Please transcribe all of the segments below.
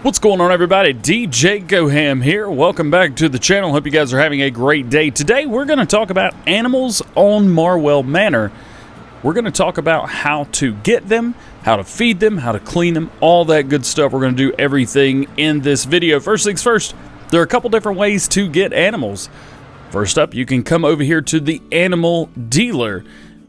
What's going on, everybody? DJ GoHam here. Welcome back to the channel. Hope you guys are having a great day. Today we're going to talk about animals on MARWELL Manor. We're going to talk about how to get them, how to feed them, how to clean them, all that good stuff. We're going to do everything in this video. First things first, there are a couple different ways to get animals. First up, you can come over here to the animal dealer.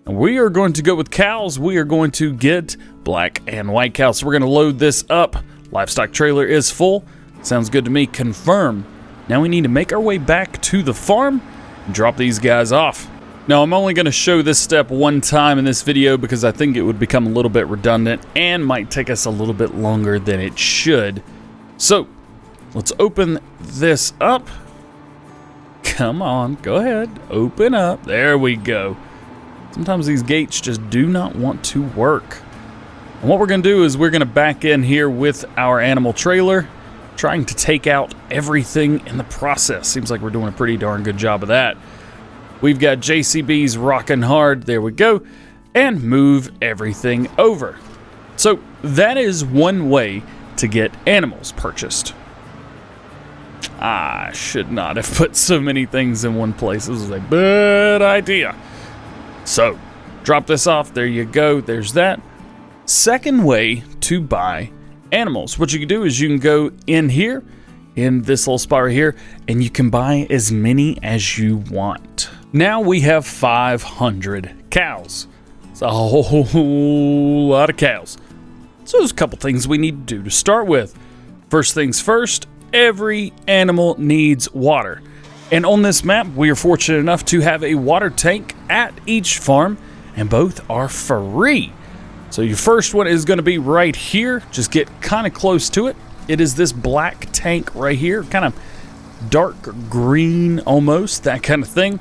And we are going to go with cows. We are going to get black and white cows. So we're going to load this up. Livestock trailer is full. Sounds good to me. Confirm. Now we need to make our way back to the farm and drop these guys off. Now I'm only going to show this step one time in this video because I think it would become a little bit redundant and might take us a little bit longer than it should. So let's open this up. Come on, go ahead. Open up. There we go. Sometimes these gates just do not want to work. And what we're going to do is we're going to back in here with our animal trailer, trying to take out everything in the process. Seems like we're doing a pretty darn good job of that. We've got JCBs rocking hard. There we go. And move everything over. So that is one way to get animals purchased. I should not have put so many things in one place. This was a bad idea. So drop this off. There you go. There's that. Second way to buy animals. What you can do is you can go in here, in this little spot right here, and you can buy as many as you want. Now we have 500 cows. It's a whole lot of cows. So there's a couple things we need to do to start with. First things first, every animal needs water. And on this map, we are fortunate enough to have a water tank at each farm, and both are free. So your first one is going to be right here. Just get kind of close to it. It is this black tank right here, kind of dark green almost, that kind of thing.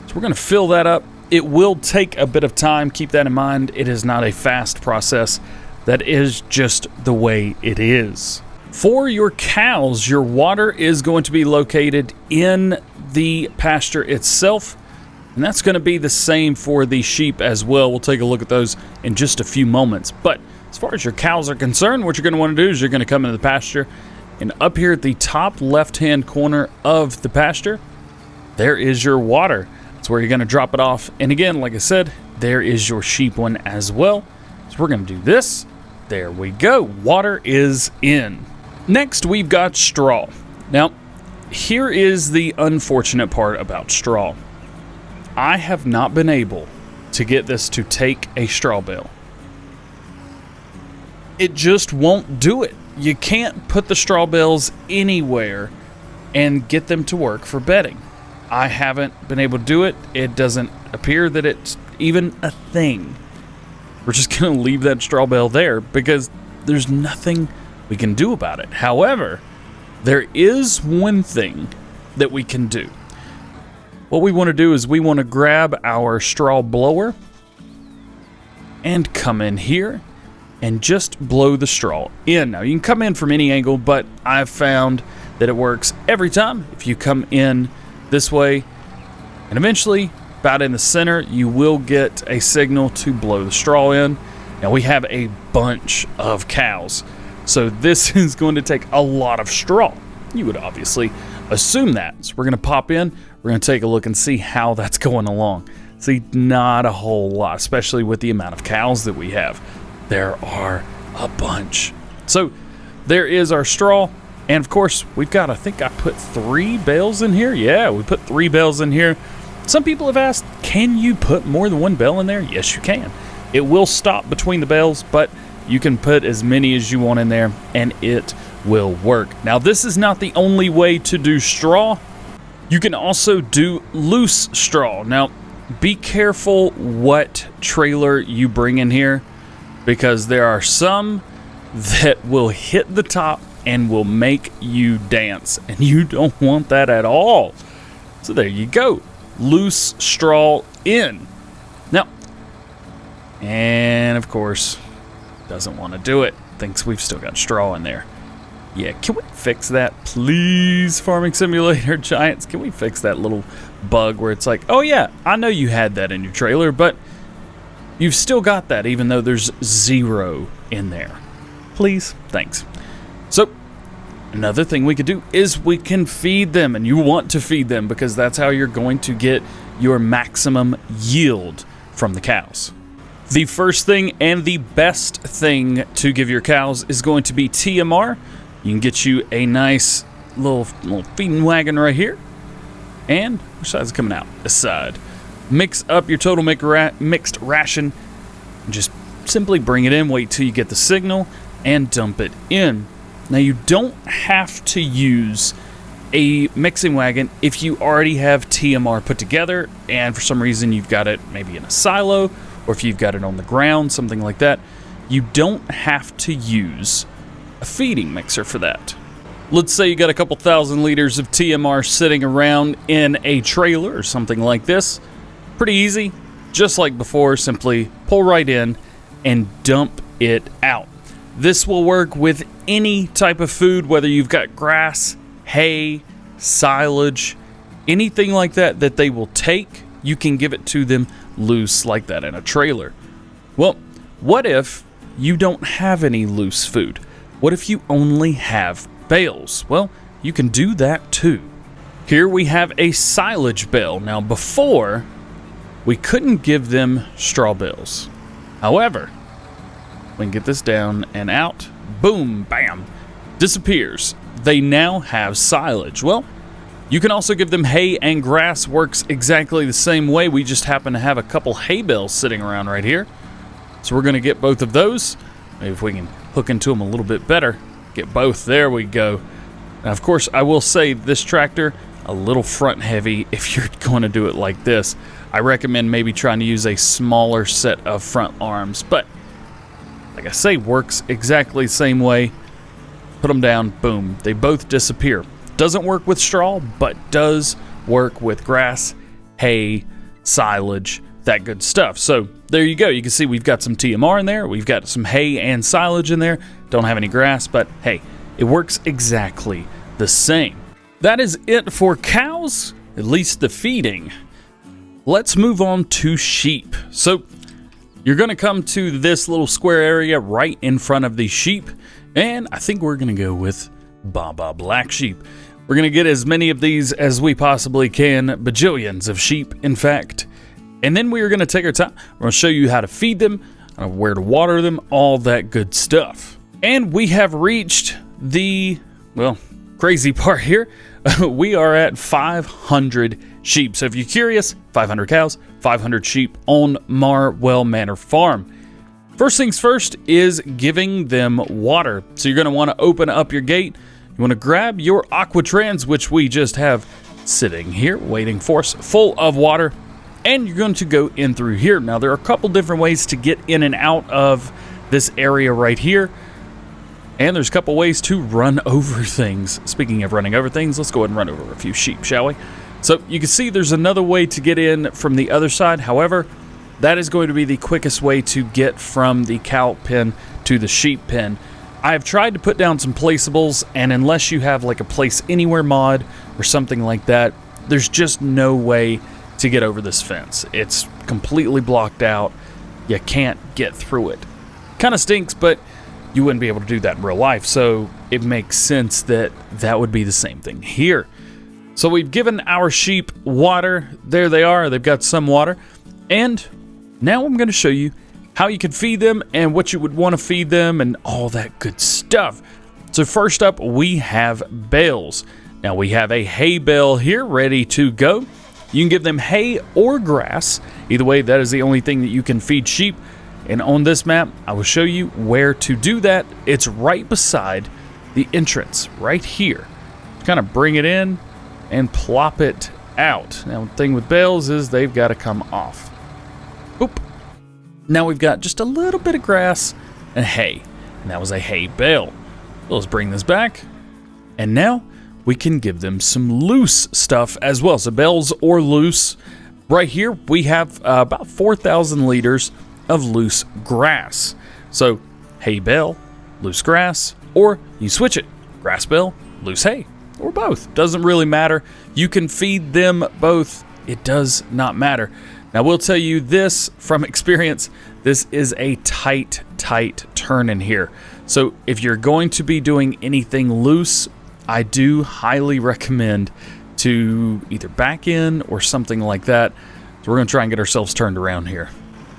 So we're going to fill that up. It will take a bit of time. Keep that in mind. It is not a fast process. That is just the way it is. For your cows, your water is going to be located in the pasture itself. And that's going to be the same for the sheep as well. We'll take a look at those in just a few moments. But as far as your cows are concerned, what you're going to want to do is you're going to come into the pasture. And up here at the top left-hand corner of the pasture, there is your water. That's where you're going to drop it off. And again, like I said, there is your sheep one as well. So we're going to do this. There we go. Water is in. Next, we've got straw. Now, here is the unfortunate part about straw. I have not been able to get this to take a straw bale. It just won't do it. You can't put the straw bales anywhere and get them to work for bedding. I haven't been able to do it. It doesn't appear that it's even a thing. We're just going to leave that straw bale there because there's nothing we can do about it. However, there is one thing that we can do. What we want to do is we want to grab our straw blower and come in here and just blow the straw in. Now, you can come in from any angle, but I've found that it works every time if you come in this way. And eventually, about in the center, you will get a signal to blow the straw in. Now, we have a bunch of cows, so this is going to take a lot of straw. You would obviously assume that. So we're going to pop in. We're going to take a look and see how that's going along. See, not a whole lot, especially with the amount of cows that we have. There are a bunch. So there is our straw. And of course, we've got, I think I put 3 bales in here. Yeah, we put 3 bales in here. Some people have asked, can you put more than 1 bale in there? Yes, you can. It will stop between the bales, but you can put as many as you want in there and it will work. Now, this is not the only way to do straw. You can also do loose straw. Now, be careful what trailer you bring in here because there are some that will hit the top and will make you dance, and you don't want that at all. So there you go. Loose straw in. Now, and of course, doesn't want to do it. Thinks we've still got straw in there. Yeah, can we fix that, please, Farming Simulator Giants? Can we fix that little bug where it's like, oh yeah, I know you had that in your trailer, but you've still got that even though there's 0 in there. Please, thanks. So Another thing we could do is we can feed them, and you want to feed them because that's how you're going to get your maximum yield from the cows. The first thing and the best thing to give your cows is going to be TMR. You can get you a nice little feeding wagon right here. And which side's coming out? This side. Mix up your total mixed ration. Just simply bring it in, wait till you get the signal, and dump it in. Now you don't have to use a mixing wagon if you already have TMR put together and for some reason you've got it maybe in a silo, or if you've got it on the ground, something like that. You don't have to use a feeding mixer for that. Let's say you got a couple thousand liters of TMR sitting around in a trailer or something like this. Pretty easy, just like before, simply pull right in and dump it out. This will work with any type of food, whether you've got grass, hay, silage, anything like that that they will take. You can give it to them loose like that in a trailer. Well, what if you don't have any loose food? What if you only have bales? Well, you can do that too. Here we have a silage bale. Now before, we couldn't give them straw bales. However, we can get this down and out. Boom, bam, disappears. They now have silage. Well, you can also give them hay and grass. Works exactly the same way. We just happen to have a couple hay bales sitting around right here. So we're going to get both of those. Maybe if we can hook into them a little bit better. Get both. There we go. Now, of course, I will say this tractor, a little front heavy if you're going to do it like this. I recommend maybe trying to use a smaller set of front arms. But, like I say, works exactly the same way. Put them down, boom. They both disappear. Doesn't work with straw, but does work with grass, hay, silage, that good stuff. So there you go. You can see we've got some TMR in there. We've got some hay and silage in there. Don't have any grass, but hey, it works exactly the same. That is it for cows, at least the feeding. Let's move on to sheep. So you're going to come to this little square area right in front of the sheep, and I think we're going to go with Baba Black Sheep. We're going to get as many of these as we possibly can, bajillions of sheep, in fact. And then we are going to take our time. We're going to show you how to feed them, where to water them, all that good stuff. And we have reached the, well, crazy part here. We are at 500 sheep. So if you're curious, 500 cows, 500 sheep on MARWELL Manor Farm. First things first is giving them water. So you're going to want to open up your gate. You want to grab your Aquatrans, which we just have sitting here waiting for us, full of water, and you're going to go in through here. Now, there are a couple different ways to get in and out of this area right here, and there's a couple ways to run over things. Speaking of running over things, let's go ahead and run over a few sheep, shall we? So you can see there's another way to get in from the other side. However, that is going to be the quickest way to get from the cow pen to the sheep pen. I've tried to put down some placeables, and unless you have like a place anywhere mod or something like that, there's just no way to get over this fence. It's completely blocked out. You can't get through it. Kind of stinks, but you wouldn't be able to do that in real life, so it makes sense that that would be the same thing here. So we've given our sheep water. There they are. They've got some water. And now I'm going to show you how you can feed them and what you would want to feed them and all that good stuff. So first up, we have bales. Now we have a hay bale here ready to go. You can give them hay or grass. Either way, that is the only thing that you can feed sheep. And on this map, I will show you where to do that. It's right beside the entrance, right here. Kind of bring it in and plop it out. Now, the thing with bales is they've got to come off. Boop. Now we've got just a little bit of grass and hay. And that was a hay bale. Let's bring this back. And now we can give them some loose stuff as well. So bales or loose. Right here we have about 4,000 liters of loose grass. So hay bale, loose grass, or you switch it. Grass bale, loose hay, or both. Doesn't really matter. You can feed them both. It does not matter. Now, we'll tell you this from experience, this is a tight turn in here. So if you're going to be doing anything loose, I do highly recommend to either back in or something like that. So we're going to try and get ourselves turned around here.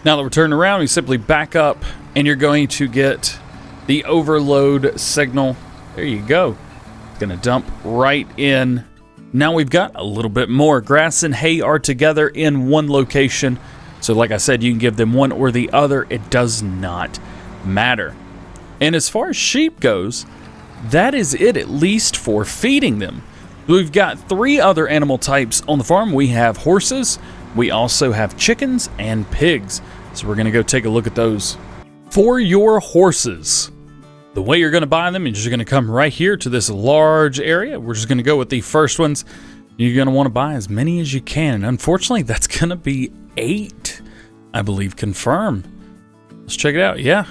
Now that we're turned around, you simply back up and you're going to get the overload signal. There you go. It's going to dump right in. Now we've got a little bit more. Grass and hay are together in one location. So like I said, you can give them one or the other. It does not matter. And as far as sheep goes, that is it, at least for feeding them. We've got 3 other animal types on the farm. We have horses, we also have chickens and pigs. So we're going to go take a look at those. For your horses, the way you're going to buy them is you're going to come right here to this large area. We're just going to go with the first ones. You're going to want to buy as many as you can. And unfortunately, that's going to be 8, I believe, confirmed. Let's check it out. Yeah,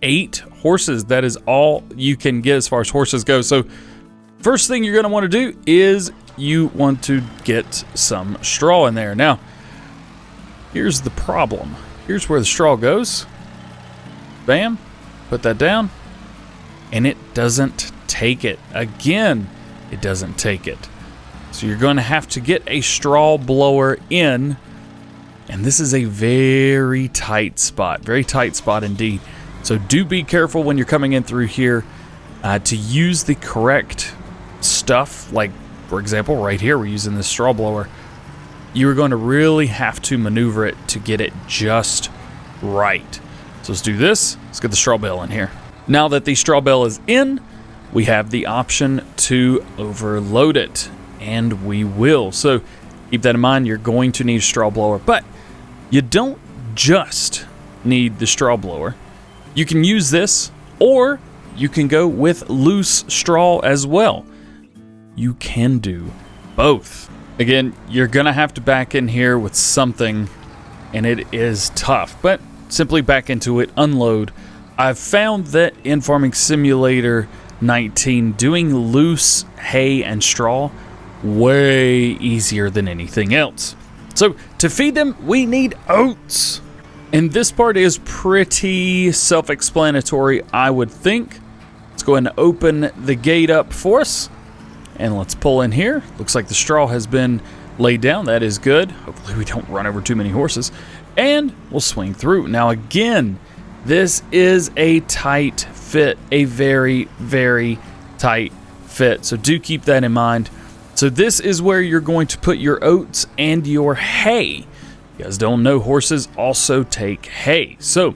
8 horses. That is all you can get as far as horses go. So first thing you're going to want to do is you want to get some straw in there. Now, here's the problem. Here's where the straw goes. Bam. Put that down. And it doesn't take it. Again, it doesn't take it. So you're going to have to get a straw blower in. And this is a very tight spot. Very tight spot indeed. So do be careful when you're coming in through here to use the correct stuff. Like, for example, right here, we're using this straw blower. You're going to really have to maneuver it to get it just right. So let's do this. Let's get the straw bale in here. Now that the straw bale is in, we have the option to overload it. And we will. So keep that in mind. You're going to need a straw blower. But you don't just need the straw blower. You can use this, or you can go with loose straw as well. You can do both. Again, you're going to have to back in here with something, and it is tough. But simply back into it, unload. I've found that in Farming Simulator 19, doing loose hay and straw way easier than anything else. So to feed them, we need oats. And this part is pretty self-explanatory, I would think. Let's go ahead and open the gate up for us. And let's pull in here. Looks like the straw has been laid down. That is good. Hopefully we don't run over too many horses. And we'll swing through. Now again, this is a tight fit. A very, very tight fit. So do keep that in mind. So this is where you're going to put your oats and your hay. You guys don't know, horses also take hay. So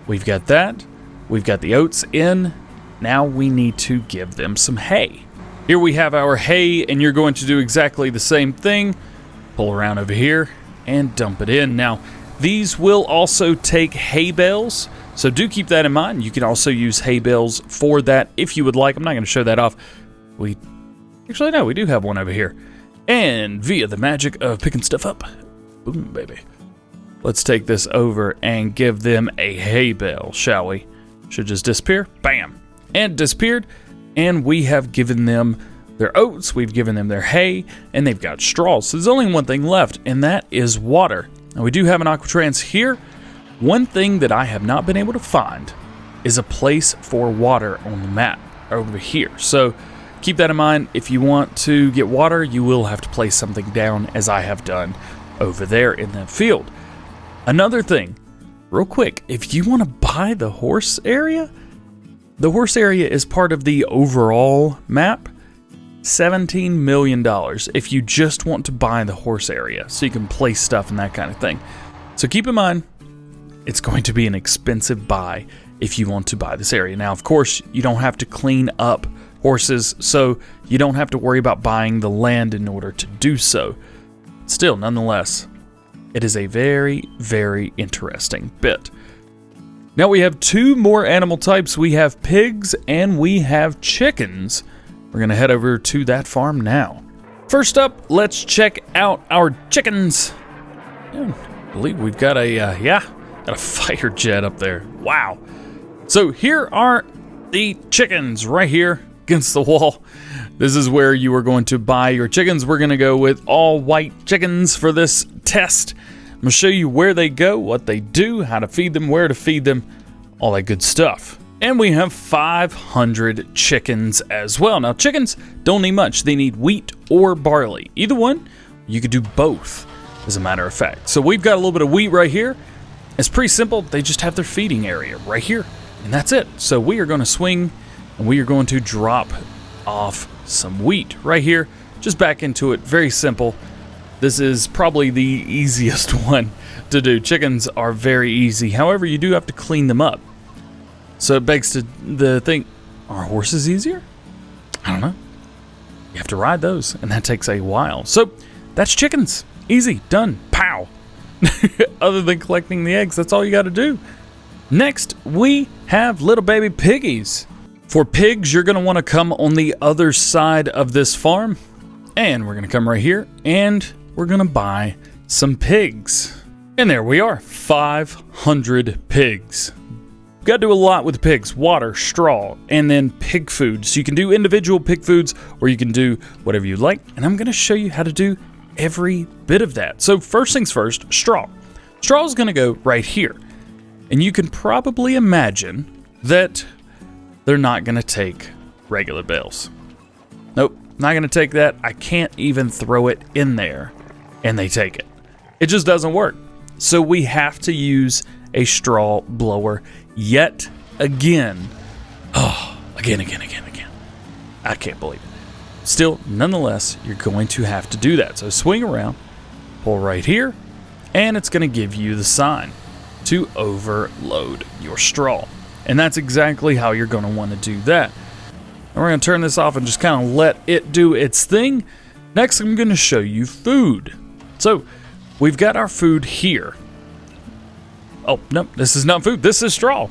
we've got that. We've got the oats in. Now we need to give them some hay. Here we have our hay, and you're going to do exactly the same thing. Pull around over here and dump it in. Now, these will also take hay bales, so do keep that in mind. You can also use hay bales for that if you would like. I'm not going to show that off. Actually, no, we do have one over here. And via the magic of picking stuff up, boom, baby. Let's take this over and give them a hay bale, shall we? Should just disappear. Bam. And disappeared. And we have given them their oats, we've given them their hay, and they've got straws. So there's only one thing left, and that is water. Now we do have an Aquatrans here. One thing that I have not been able to find is a place for water on the map over here. So keep that in mind. If you want to get water, you will have to place something down, as I have done over there in that field. Another thing, real quick, if you want to buy the horse area, the horse area is part of the overall map. $17 million if you just want to buy the horse area, so you can place stuff and that kind of thing. So keep in mind, it's going to be an expensive buy if you want to buy this area. Now, of course, you don't have to clean up horses, so you don't have to worry about buying the land in order to do so. Still, nonetheless, it is a very, very interesting bit. Now we have 2 more animal types. We have pigs and we have chickens. We're going to head over to that farm now. First up, let's check out our chickens. I believe we've got a fighter jet up there. Wow. So here are the chickens right here against the wall. This is where you are going to buy your chickens. We're going to go with all white chickens for this test. I'm going to show you where they go, what they do, how to feed them, where to feed them, all that good stuff. And we have 500 chickens as well. Now, chickens don't need much. They need wheat or barley. Either one, you could do both, as a matter of fact. So we've got a little bit of wheat right here. It's pretty simple. They just have their feeding area right here, and that's it. So we are going to swing, and we are going to drop off some wheat right here, just back into it. Very simple. This is probably the easiest one to do. Chickens are very easy. However, you do have to clean them up. So it begs to the thing, are horses easier? I don't know. You have to ride those, and that takes a while. So that's chickens. Easy, done, pow. Other than collecting the eggs, that's all you got to do. Next, we have little baby piggies. For pigs, you're going to want to come on the other side of this farm, and we're going to come right here, and we're going to buy some pigs. And there we are, 500 pigs. Got to do a lot with pigs: water, straw, and then pig food. So you can do individual pig foods, or you can do whatever you like, and I'm going to show you how to do every bit of that. So first things first, straw. Straw is going to go right here, and you can probably imagine that they're not going to take regular bales. Nope, not going to take that. I can't even throw it in there, and they take it. It just doesn't work. So we have to use a straw blower yet again. Oh, again. I can't believe it. Still, nonetheless, you're going to have to do that. So swing around, pull right here, and it's going to give you the sign to overload your straw. And that's exactly how you're going to want to do that. And we're going to turn this off and just kind of let it do its thing. Next, I'm going to show you food. So we've got our food here. Oh, no, this is not food. This is straw.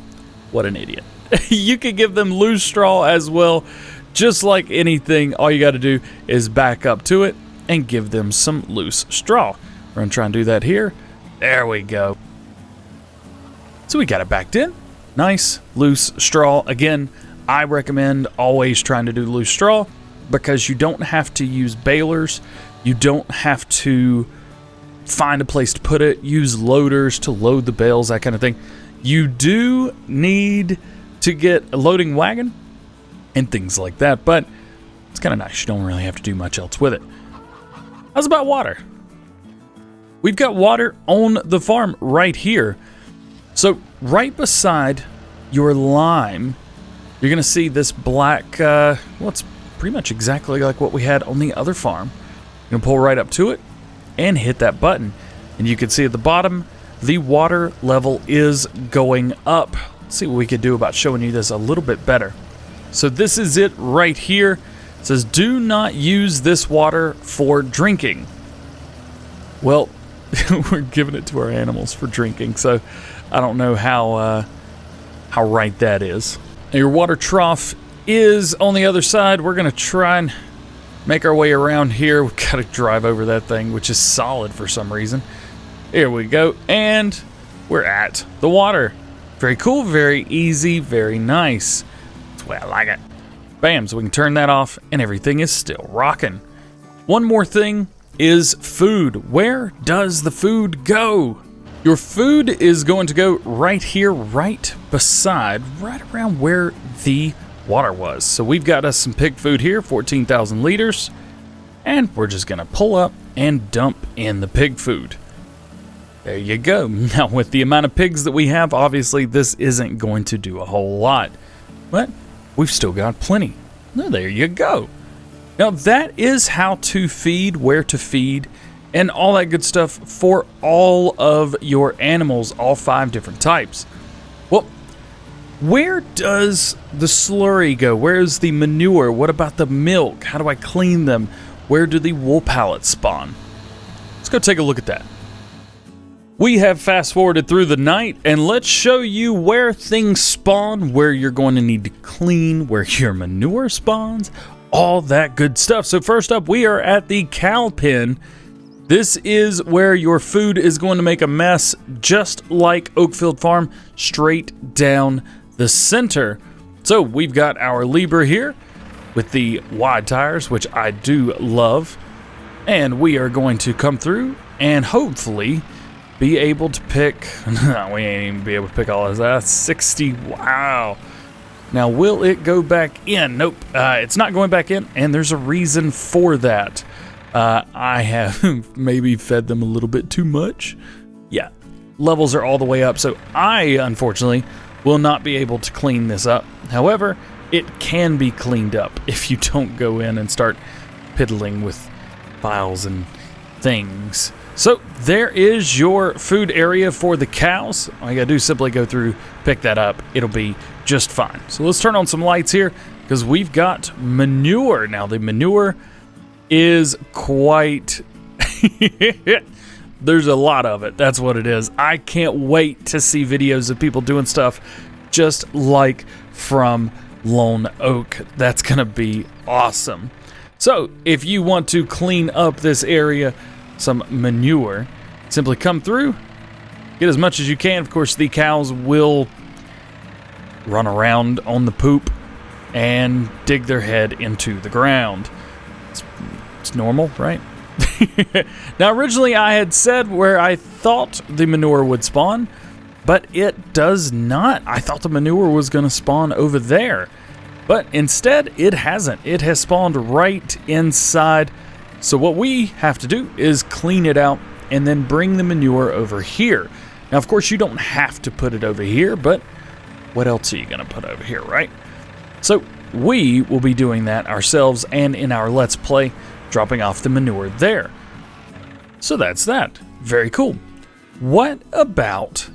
What an idiot. You could give them loose straw as well. Just like anything, all you got to do is back up to it and give them some loose straw. We're going to try and do that here. There we go. So we got it backed in. Nice, loose straw. Again, I recommend always trying to do loose straw because you don't have to use balers. You don't have to find a place to put it, use loaders to load the bales, that kind of thing. You do need to get a loading wagon and things like that, but it's kind of nice. You don't really have to do much else with it. How's about water? We've got water on the farm right here. So right beside your lime, you're going to see this black, well, it's pretty much exactly like what we had on the other farm. You're going to pull right up to it and hit that button, and you can see at the bottom the water level is going up. Let's see what we could do about showing you this a little bit better. So this is it right here. It says do not use this water for drinking. Well, we're giving it to our animals for drinking, so I don't know how right that is. Now, your water trough is on the other side. We're going to try and make our way around here. We've got to drive over that thing, which is solid for some reason. Here we go, and we're at the water. Very cool, very easy, very nice. That's the way I like it. Bam, so we can turn that off, and everything is still rocking. One more thing is food. Where does the food go? Your food is going to go right here, right beside, right around where the water was. So we've got us some pig food here, 14,000 liters, and we're just gonna pull up and dump in the pig food. There you go. Now with the amount of pigs that we have, obviously this isn't going to do a whole lot, but we've still got plenty. Well, there you go. Now that is how to feed, where to feed, and all that good stuff for all of your animals, all 5 different types. Well, where does the slurry go? Where's the manure? What about the milk? How do I clean them? Where do the wool pallets spawn? Let's go take a look at that. We have fast forwarded through the night, and let's show you where things spawn, where you're going to need to clean, where your manure spawns, all that good stuff. So first up, we are at the cow pen. This is where your food is going to make a mess, just like Oakfield Farm, straight down the center. So we've got our Libra here with the wide tires, which I do love. And we are going to come through and hopefully be able to pick, no, we ain't even be able to pick all of that. 60, wow. Now, will it go back in? Nope, it's not going back in, and there's a reason for that. I have maybe fed them a little bit too much. Yeah, levels are all the way up, so I, unfortunately, will not be able to clean this up. However, it can be cleaned up if you don't go in and start piddling with files and things. So there is your food area for the cows. All you gotta do is simply go through, pick that up. It'll be just fine. So let's turn on some lights here because we've got manure. Now the manure is quite... There's a lot of it. That's what it is. I can't wait to see videos of people doing stuff just like from Lone Oak. That's gonna be awesome. So if you want to clean up this area, some manure, simply come through, get as much as you can. Of course, the cows will run around on the poop and dig their head into the ground. It's normal, right? Now, originally I had said where I thought the manure would spawn, but it does not. I thought the manure was going to spawn over there, but instead it hasn't. It has spawned right inside. So what we have to do is clean it out and then bring the manure over here. Now, of course, you don't have to put it over here, but what else are you going to put over here, right? So we will be doing that ourselves and in our Let's Play, dropping off the manure there. So that's that. Very cool. What about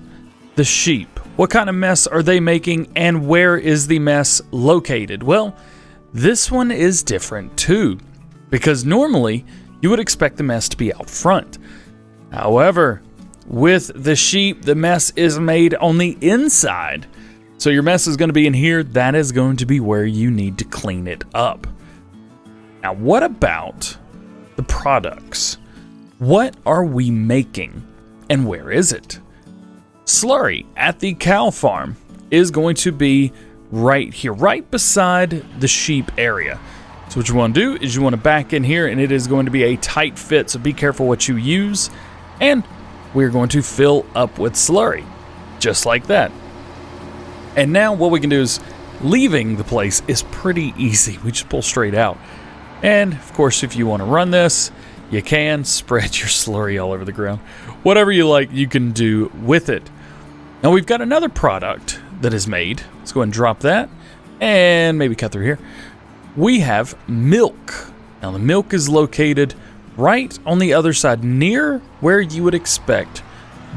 the sheep? What kind of mess are they making and where is the mess located? Well, this one is different too, because normally you would expect the mess to be out front. However, with the sheep, the mess is made on the inside. So your mess is going to be in here. That is going to be where you need to clean it up. Now, what about the products? What are we making and where is it? Slurry at the cow farm is going to be right here, right beside the sheep area. So what you want to do is you want to back in here, and it is going to be a tight fit, so be careful what you use. And we're going to fill up with slurry, just like that. And now what we can do is, leaving the place is pretty easy. We just pull straight out. And of course, if you want to run this, you can spread your slurry all over the ground. Whatever you like, you can do with it. Now we've got another product that is made. Let's go ahead and drop that and maybe cut through here. We have milk. Now the milk is located right on the other side, near where you would expect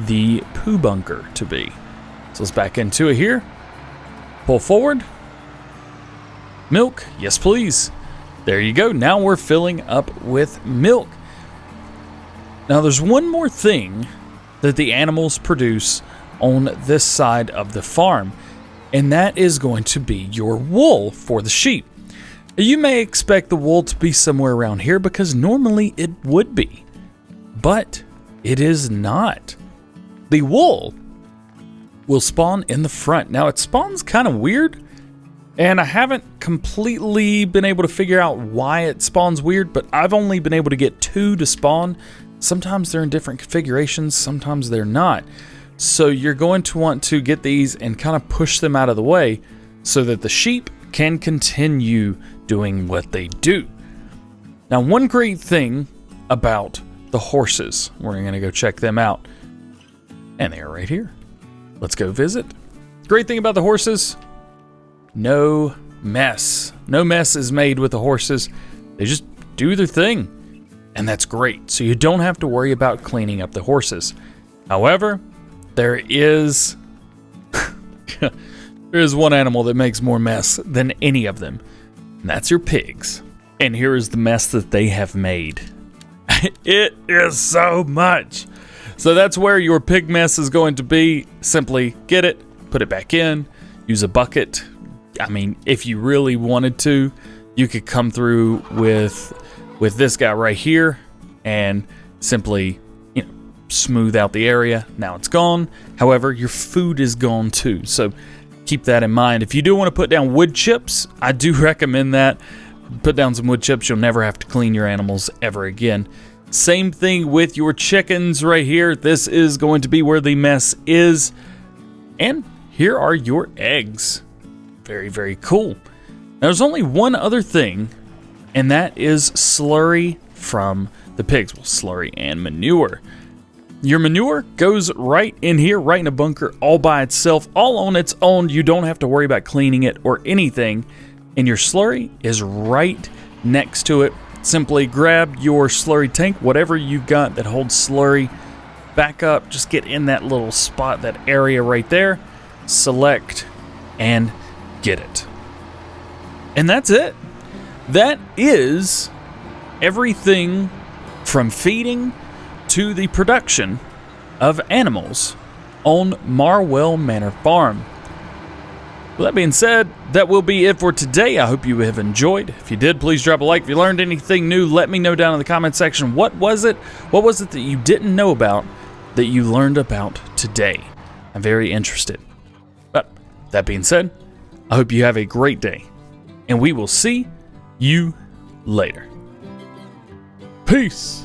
the poo bunker to be. So let's back into it here. Pull forward. Milk, yes please. There you go. Now we're filling up with milk. Now there's one more thing that the animals produce on this side of the farm, and that is going to be your wool for the sheep. You may expect the wool to be somewhere around here because normally it would be, but it is not. The wool will spawn in the front. Now it spawns kind of weird, and I haven't completely been able to figure out why it spawns weird, but I've only been able to get 2 to spawn. Sometimes they're in different configurations, sometimes they're not. So you're going to want to get these and kind of push them out of the way so that the sheep can continue doing what they do. Now, one great thing about the horses, we're going to go check them out, and they are right here. Let's go visit. Great thing about the horses, no mess. No mess is made with the horses. They just do their thing, and that's great. So you don't have to worry about cleaning up the horses. However, there is one animal that makes more mess than any of them, and that's your pigs. And here is the mess that they have made. It is so much. So that's where your pig mess is going to be. Simply get it, put it back in, use a bucket. I mean, if you really wanted to, you could come through with this guy right here and simply, smooth out the area. Now it's gone. However, your food is gone too. So keep that in mind. If you do want to put down wood chips, I do recommend that. Put down some wood chips. You'll never have to clean your animals ever again. Same thing with your chickens right here. This is going to be where the mess is. And here are your eggs. Very, very cool. Now, there's only one other thing, and that is slurry from the pigs. Well, slurry and manure. Your manure goes right in here, right in a bunker, all by itself, all on its own. You don't have to worry about cleaning it or anything. And your slurry is right next to it. Simply grab your slurry tank, whatever you've got that holds slurry, back up, just get in that little spot, that area right there, select, and get it. And that's it. That is everything from feeding to the production of animals on Marwell Manor Farm. With that being said, that will be it for today. I hope you have enjoyed. If you did, please drop a like. If you learned anything new, let me know down in the comment section. What was it? What was it that you didn't know about that you learned about today? I'm very interested. But that being said, I hope you have a great day, and we will see you later. Peace.